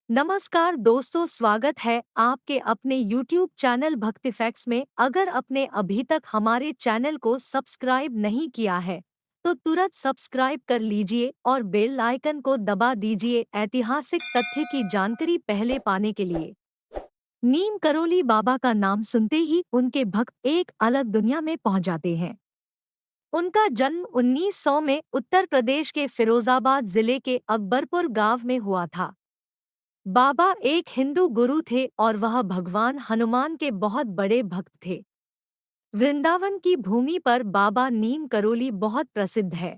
नमस्कार दोस्तों, स्वागत है आपके अपने YouTube चैनल भक्ति फैक्ट्स में। अगर आपने अभी तक हमारे चैनल को सब्सक्राइब नहीं किया है तो तुरंत सब्सक्राइब कर लीजिए और बेल आइकन को दबा दीजिए ऐतिहासिक तथ्य की जानकारी पहले पाने के लिए। नीम करोली बाबा का नाम सुनते ही उनके भक्त एक अलग दुनिया में पहुंच जाते हैं। उनका जन्म 1900 में उत्तर प्रदेश के फिरोजाबाद जिले के अकबरपुर गांव में हुआ था। बाबा एक हिंदू गुरु थे और वह भगवान हनुमान के बहुत बड़े भक्त थे। वृंदावन की भूमि पर बाबा नीम करोली बहुत प्रसिद्ध है,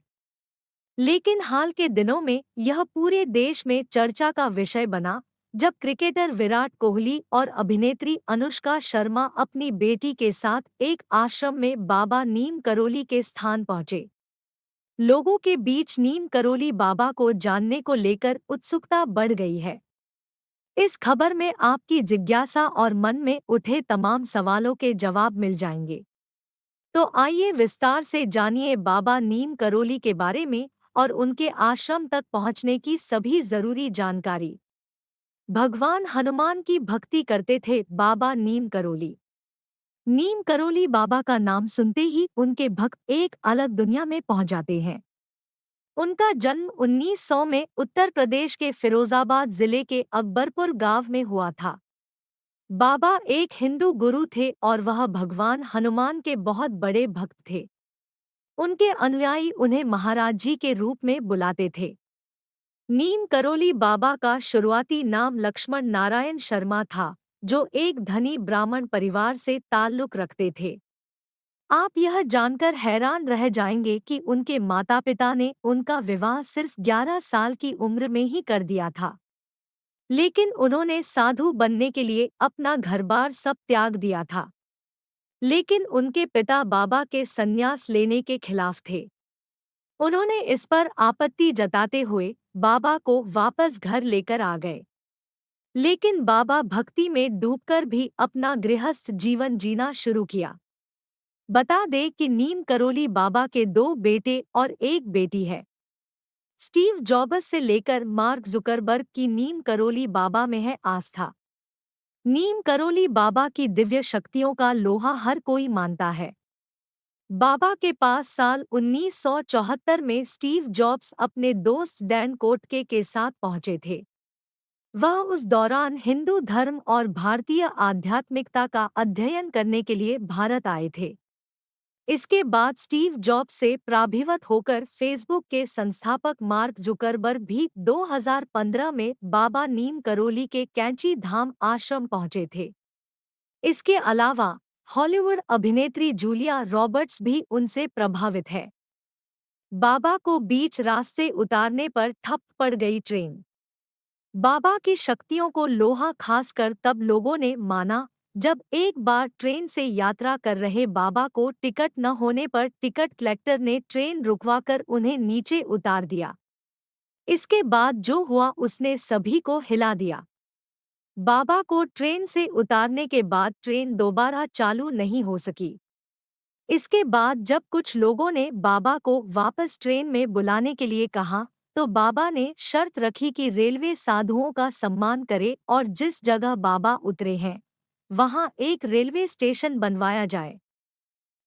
लेकिन हाल के दिनों में यह पूरे देश में चर्चा का विषय बना जब क्रिकेटर विराट कोहली और अभिनेत्री अनुष्का शर्मा अपनी बेटी के साथ एक आश्रम में बाबा नीम करोली के स्थान पहुंचे। लोगों के बीच नीम करोली बाबा को जानने को लेकर उत्सुकता बढ़ गई है। इस खबर में आपकी जिज्ञासा और मन में उठे तमाम सवालों के जवाब मिल जाएंगे। तो आइए विस्तार से जानिए बाबा नीम करोली के बारे में और उनके आश्रम तक पहुंचने की सभी जरूरी जानकारी। भगवान हनुमान की भक्ति करते थे बाबा नीम करोली। नीम करोली बाबा का नाम सुनते ही उनके भक्त एक अलग दुनिया में पहुंच जाते हैं। उनका जन्म 1900 में उत्तर प्रदेश के फिरोजाबाद जिले के अकबरपुर गांव में हुआ था। बाबा एक हिंदू गुरु थे और वह भगवान हनुमान के बहुत बड़े भक्त थे। उनके अनुयायी उन्हें महाराज जी के रूप में बुलाते थे। नीम करोली बाबा का शुरुआती नाम लक्ष्मण नारायण शर्मा था, जो एक धनी ब्राह्मण परिवार से ताल्लुक रखते थे। आप यह जानकर हैरान रह जाएंगे कि उनके माता-पिता ने उनका विवाह सिर्फ 11 साल की उम्र में ही कर दिया था, लेकिन उन्होंने साधु बनने के लिए अपना घर-बार सब त्याग दिया था। लेकिन उनके पिता बाबा के संन्यास लेने के खिलाफ थे। उन्होंने इस पर आपत्ति जताते हुए बाबा को वापस घर लेकर आ गए। लेकिन बाबा भक्ति में डूबकर भी अपना गृहस्थ जीवन जीना शुरू किया। बता दें कि नीम करोली बाबा के 2 बेटे और एक बेटी है। स्टीव जॉब्स से लेकर मार्क जुकरबर्ग की नीम करोली बाबा में है आस्था। नीम करोली बाबा की दिव्य शक्तियों का लोहा हर कोई मानता है। बाबा के पास साल 1974 में स्टीव जॉब्स अपने दोस्त डैन कोटके के साथ पहुंचे थे। वह उस दौरान हिंदू धर्म और भारतीय आध्यात्मिकता का अध्ययन करने के लिए भारत आए थे। इसके बाद स्टीव जॉब्स से प्रभावित होकर फेसबुक के संस्थापक मार्क जुकरबर्ग भी 2015 में बाबा नीम करोली के कैंची धाम आश्रम पहुंचे थे। इसके अलावा हॉलीवुड अभिनेत्री जूलिया रॉबर्ट्स भी उनसे प्रभावित है। बाबा को बीच रास्ते उतारने पर ठप पड़ गई ट्रेन। बाबा की शक्तियों को लोहा खासकर तब लोगों ने माना जब एक बार ट्रेन से यात्रा कर रहे बाबा को टिकट न होने पर टिकट कलेक्टर ने ट्रेन रुकवाकर उन्हें नीचे उतार दिया। इसके बाद जो हुआ उसने सभी को हिला दिया। बाबा को ट्रेन से उतारने के बाद ट्रेन दोबारा चालू नहीं हो सकी। इसके बाद जब कुछ लोगों ने बाबा को वापस ट्रेन में बुलाने के लिए कहा तो बाबा ने शर्त रखी कि रेलवे साधुओं का सम्मान करे और जिस जगह बाबा उतरे हैं वहां एक रेलवे स्टेशन बनवाया जाए,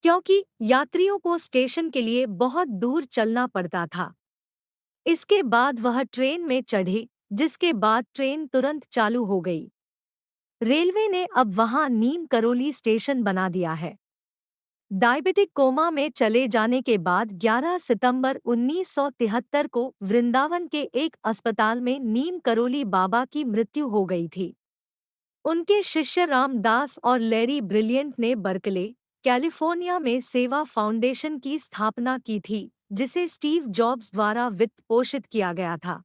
क्योंकि यात्रियों को स्टेशन के लिए बहुत दूर चलना पड़ता था। इसके बाद वह ट्रेन में चढ़े, जिसके बाद ट्रेन तुरंत चालू हो गई। रेलवे ने अब वहां नीम करोली स्टेशन बना दिया है। डायबिटिक कोमा में चले जाने के बाद 11 सितंबर 1973 को वृंदावन के एक अस्पताल में नीम करोली बाबा की मृत्यु हो गई थी। उनके शिष्य रामदास और लैरी ब्रिलियंट ने बर्कले, कैलिफोर्निया में सेवा फाउंडेशन की स्थापना की थी, जिसे स्टीव जॉब्स द्वारा वित्त पोषित किया गया था।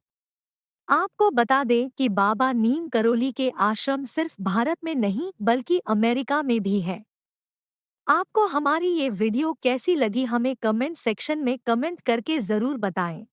आपको बता दें कि बाबा नीम करोली के आश्रम सिर्फ भारत में नहीं बल्कि अमेरिका में भी है। आपको हमारी ये वीडियो कैसी लगी हमें कमेंट सेक्शन में कमेंट करके ज़रूर बताएं।